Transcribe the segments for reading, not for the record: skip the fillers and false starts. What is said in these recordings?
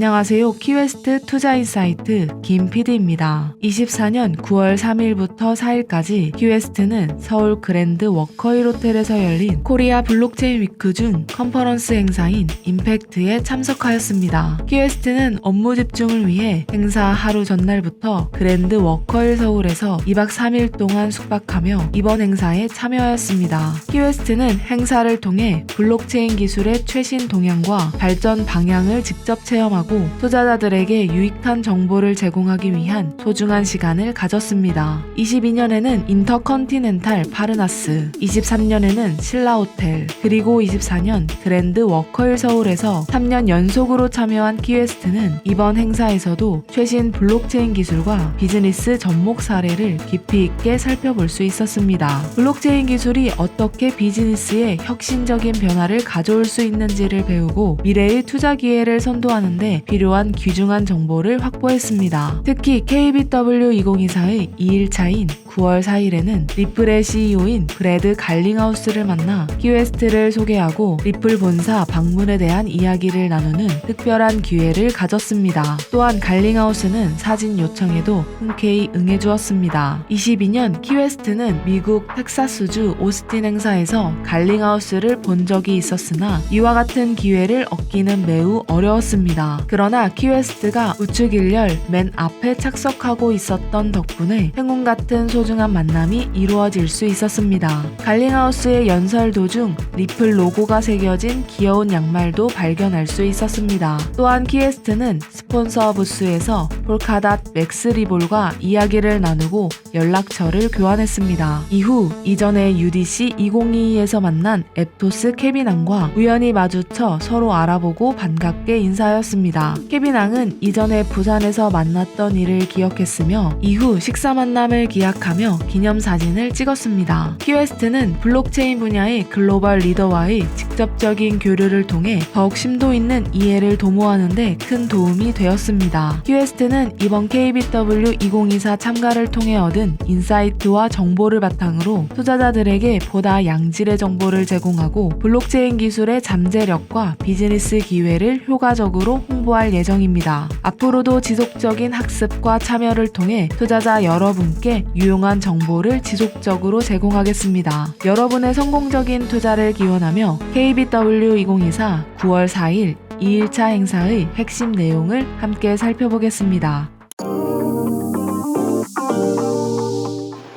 안녕하세요. 키웨스트 투자인사이트 김 PD입니다. 24년 9월 3일부터 4일까지 키웨스트는 서울 그랜드 워커힐 호텔에서 열린 코리아 블록체인 위크 중 컨퍼런스 행사인 임팩트에 참석하였습니다. 키웨스트는 업무 집중을 위해 행사 하루 전날부터 그랜드 워커힐 서울에서 2박 3일 동안 숙박하며 이번 행사에 참여하였습니다. 키웨스트는 행사를 통해 블록체인 기술의 최신 동향과 발전 방향을 직접 체험하고 투자자들에게 유익한 정보를 제공하기 위한 소중한 시간을 가졌습니다. 22년에는 인터컨티넨탈 파르나스, 23년에는 신라호텔, 그리고 24년 그랜드 워커힐 서울에서 3년 연속으로 참여한 키웨스트는 이번 행사에서도 최신 블록체인 기술과 비즈니스 접목 사례를 깊이 있게 살펴볼 수 있었습니다. 블록체인 기술이 어떻게 비즈니스에 혁신적인 변화를 가져올 수 있는지를 배우고 미래의 투자 기회를 선도하는데 필요한 귀중한 정보를 확보했습니다. 특히 KBW2024의 2일차인 9월 4일에는 리플의 CEO인 브래드 갈링하우스를 만나 키웨스트를 소개하고 리플 본사 방문에 대한 이야기를 나누는 특별한 기회를 가졌습니다. 또한 갈링하우스는 사진 요청에도 흔쾌히 응해주었습니다. 22년 키웨스트는 미국 텍사스주 오스틴 행사에서 갈링하우스를 본 적이 있었으나 이와 같은 기회를 얻기는 매우 어려웠습니다. 그러나 키웨스트가 우측 1열 맨 앞에 착석하고 있었던 덕분에 행운 같은 소중한 만남이 이루어질 수 있었습니다. 갈링하우스의 연설 도중 리플 로고가 새겨진 귀여운 양말도 발견할 수 있었습니다. 또한 키웨스트는 스폰서 부스에서 폴카닷 맥스 리볼과 이야기를 나누고 연락처를 교환했습니다. 이후 이전에 UDC 2022에서 만난 앱토스 케빈왕과 우연히 마주쳐 서로 알아보고 반갑게 인사하였습니다. 케빈왕은 이전에 부산에서 만났던 일을 기억했으며 이후 식사 만남을 기약하며 기념사진을 찍었습니다. 키웨스트는 블록체인 분야의 글로벌 리더와의 직접적인 교류를 통해 더욱 심도 있는 이해를 도모하는 데 큰 도움이 되었습니다. 키웨스트는 이번 KBW2024 참가를 통해 얻은 인사이트와 정보를 바탕으로 투자자들에게 보다 양질의 정보를 제공하고 블록체인 기술의 잠재력과 비즈니스 기회를 효과적으로 홍보할 예정입니다. 앞으로도 지속적인 학습과 참여를 통해 투자자 여러분께 유용한 정보를 지속적으로 제공하겠습니다. 여러분의 성공적인 투자를 기원하며 KBW2024 9월 4일 2일차 행사의 핵심 내용을 함께 살펴보겠습니다.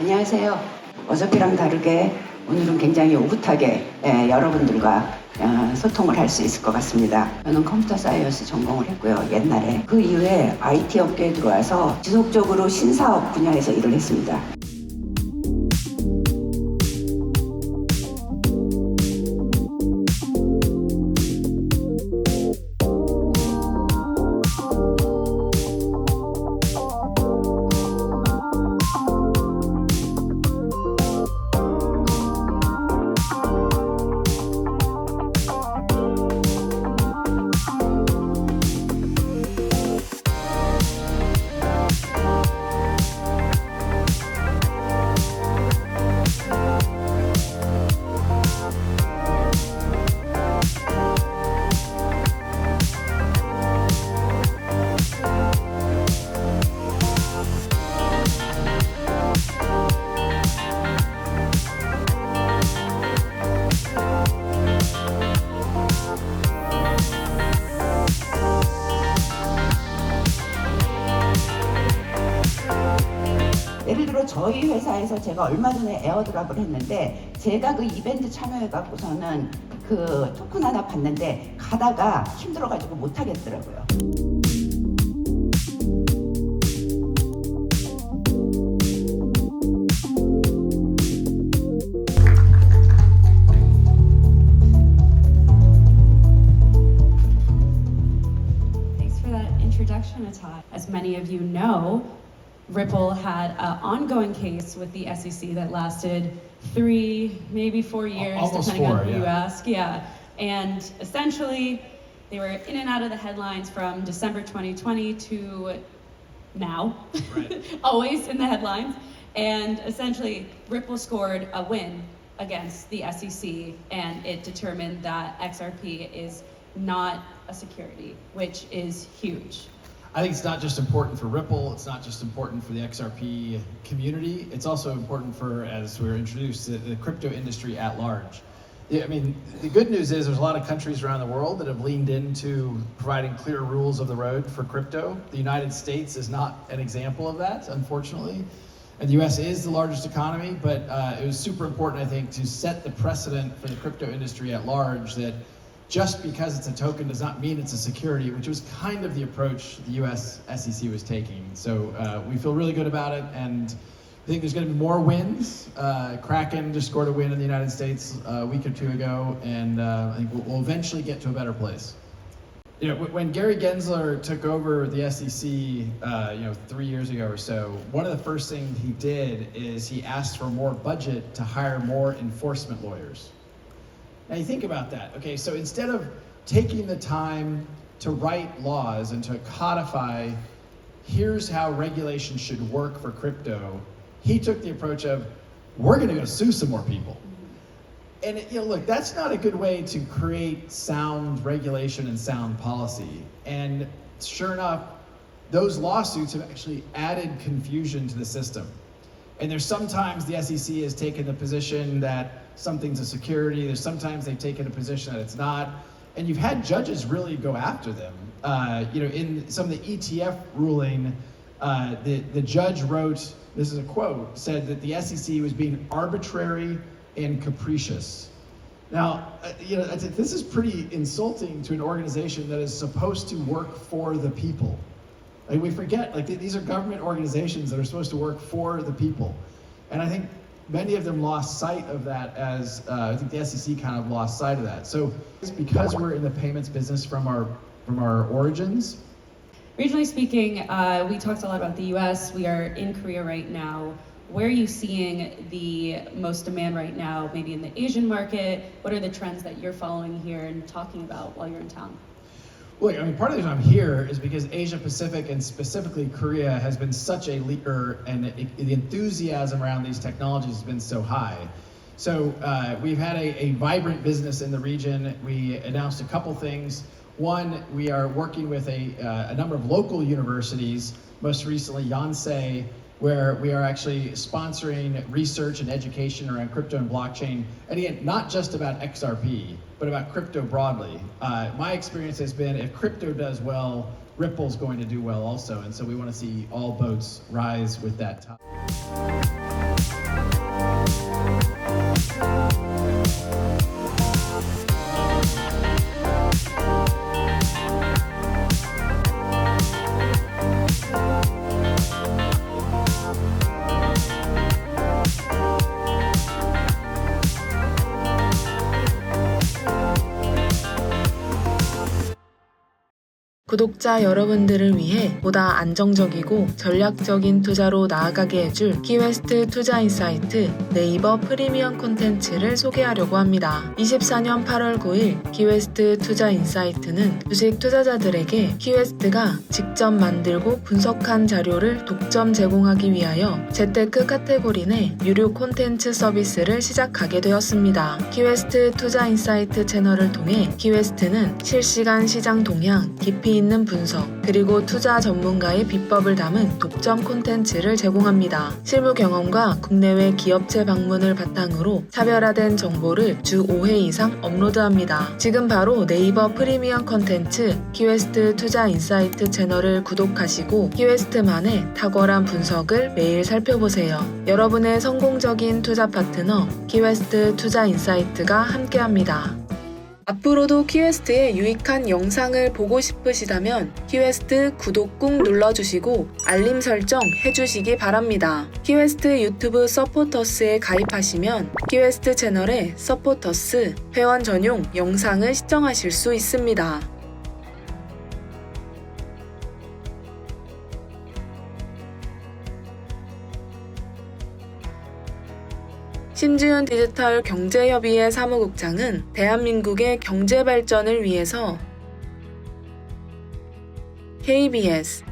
안녕하세요. 어저께랑 다르게 오늘은 굉장히 오붓하게 여러분들과 소통을 할 수 있을 것 같습니다. 저는 컴퓨터 사이언스 전공을 했고요. 옛날에 그 이후에 IT 업계에 들어와서 지속적으로 신사업 분야에서 일을 했습니다. 예를 들어 저희 회사에서 제가 얼마 전에 에어드랍을 했는데 제가 그 이벤트 참여해갖고서는 그 토큰 하나 받는데 가다가 힘들어가지고 못하겠더라고요. Thanks for that introduction, Atai. As many of you know, Ripple had an ongoing case with the SEC that lasted 3, maybe 4 years, Almost depending on 4, who you yeah. ask. Yeah, and essentially, they were in and out of the headlines from December 2020 to now, Right. always in the headlines. And essentially, Ripple scored a win against the SEC, and it determined that XRP is not a security, which is huge. I think it's not just important for Ripple, it's not just important for the XRP community, it's also important for, as we were introduced, the crypto industry at large. Yeah, I mean, the good news is there's a lot of countries around the world that have leaned into providing clear rules of the road for crypto. The United States is not an example of that, unfortunately. And the US is the largest economy, but it was super important, I think, to set the precedent for the crypto industry at large that just because it's a token does not mean it's a security, which was kind of the approach the US SEC was taking. So we feel really good about it, and I think there's going to be more wins. Kraken just scored a win in the United States a week or two ago, and I think we'll eventually get to a better place. You know, when Gary Gensler took over the SEC, 3 years ago or so, one of the first things he did is he asked for more budget to hire more enforcement lawyers. Now you think about that. Okay, so instead of taking the time to write laws and to codify, here's how regulation should work for crypto, he took the approach of, we're going to go sue some more people. And look, that's not a good way to create sound regulation and sound policy. And sure enough, those lawsuits have actually added confusion to the system. And there's sometimes the SEC has taken the position that something's a security. There's sometimes they've taken a position that it's not. And you've had judges really go after them. In some of the ETF ruling, the judge wrote, this is a quote, said that the SEC was being arbitrary and capricious. Now, this is pretty insulting to an organization that is supposed to work for the people. Like, we forget, these are government organizations that are supposed to work for the people. And I think many of them lost sight of that as, I think the SEC kind of lost sight of that. So it's because we're in the payments business from our origins. Regionally speaking, we talked a lot about the US. We are in Korea right now. Where are you seeing the most demand right now, maybe in the Asian market? What are the trends that you're following here and talking about while you're in town? Look, I mean, part of the reason I'm here is because Asia Pacific and specifically Korea has been such a leader, and the enthusiasm around these technologies has been so high. So we've had a vibrant business in the region. We announced a couple things. One, we are working with a number of local universities, most recently Yonsei, where we are actually sponsoring research and education around crypto and blockchain. And again, not just about XRP, but about crypto broadly. My experience has been if crypto does well, Ripple's going to do well also. And so we want to see all boats rise with that tide. 구독자 여러분들을 위해 보다 안정적이고 전략적인 투자로 나아가게 해줄 키웨스트 투자 인사이트 네이버 프리미엄 콘텐츠를 소개하려고 합니다. 24년 8월 9일 키웨스트 투자 인사이트는 주식 투자자들에게 키웨스트가 직접 만들고 분석한 자료를 독점 제공하기 위하여 재테크 카테고리 내 유료 콘텐츠 서비스를 시작하게 되었습니다. 키웨스트 투자 인사이트 채널을 통해 키웨스트는 실시간 시장 동향, 깊이 있는 분석, 그리고 투자 전문가의 비법을 담은 독점 콘텐츠를 제공합니다. 실무 경험과 국내외 기업체 방문을 바탕으로 차별화된 정보를 주 5회 이상 업로드합니다. 지금 바로 네이버 프리미엄 콘텐츠 키웨스트 투자 인사이트 채널을 구독하시고 키웨스트만의 탁월한 분석을 매일 살펴보세요. 여러분의 성공적인 투자 파트너 키웨스트 투자 인사이트가 함께합니다. 앞으로도 키웨스트의 유익한 영상을 보고 싶으시다면 키웨스트 구독 꾹 눌러주시고 알림 설정 해주시기 바랍니다. 키웨스트 유튜브 서포터스에 가입하시면 키웨스트 채널의 서포터스 회원 전용 영상을 시청하실 수 있습니다. 심지훈 디지털 경제협의회 사무국장은 대한민국의 경제 발전을 위해서 KBS,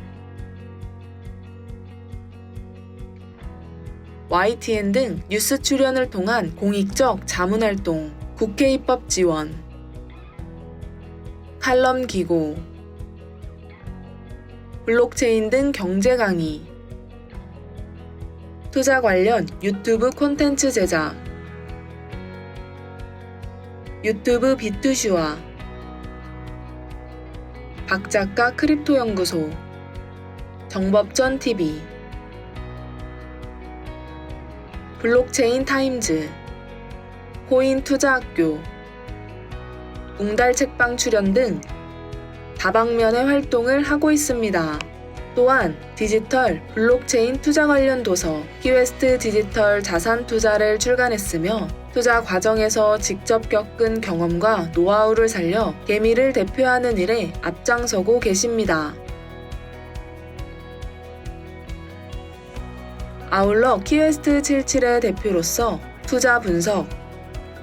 YTN 등 뉴스 출연을 통한 공익적 자문활동, 국회 입법 지원, 칼럼 기고, 블록체인 등 경제 강의, 투자 관련 유튜브 콘텐츠 제작, 유튜브 비투시와 박작가 크립토 연구소, 정법전 TV, 블록체인 타임즈, 코인 투자학교, 웅달 책방 출연 등 다방면의 활동을 하고 있습니다. 또한 디지털 블록체인 투자 관련 도서 키웨스트 디지털 자산 투자를 출간했으며 투자 과정에서 직접 겪은 경험과 노하우를 살려 개미를 대표하는 일에 앞장서고 계십니다. 아울러 키웨스트 77의 대표로서 투자 분석,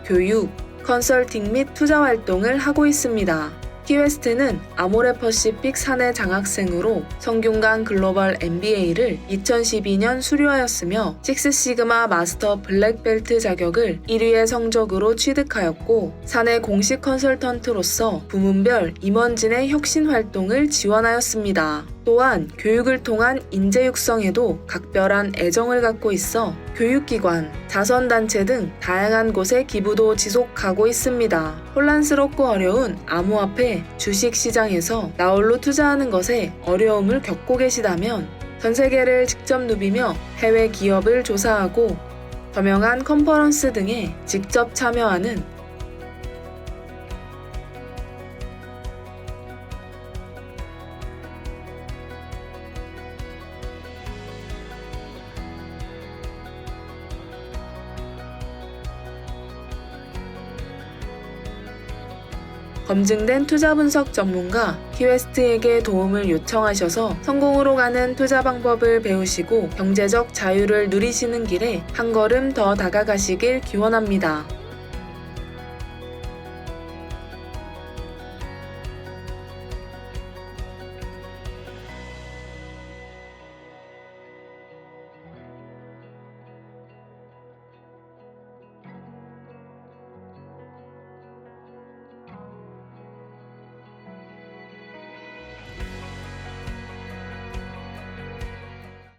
교육, 컨설팅 및 투자 활동을 하고 있습니다. 키웨스트는 아모레퍼시픽 사내 장학생으로 성균관 글로벌 MBA를 2012년 수료하였으며 식스시그마 마스터 블랙벨트 자격을 1위의 성적으로 취득하였고 사내 공식 컨설턴트로서 부문별 임원진의 혁신 활동을 지원하였습니다. 또한 교육을 통한 인재 육성에도 각별한 애정을 갖고 있어 교육기관, 자선단체 등 다양한 곳에 기부도 지속하고 있습니다. 혼란스럽고 어려운 암호화폐, 주식시장에서 나홀로 투자하는 것에 어려움을 겪고 계시다면 전 세계를 직접 누비며 해외 기업을 조사하고 저명한 컨퍼런스 등에 직접 참여하는 검증된 투자 분석 전문가 키웨스트에게 도움을 요청하셔서 성공으로 가는 투자 방법을 배우시고 경제적 자유를 누리시는 길에 한 걸음 더 다가가시길 기원합니다.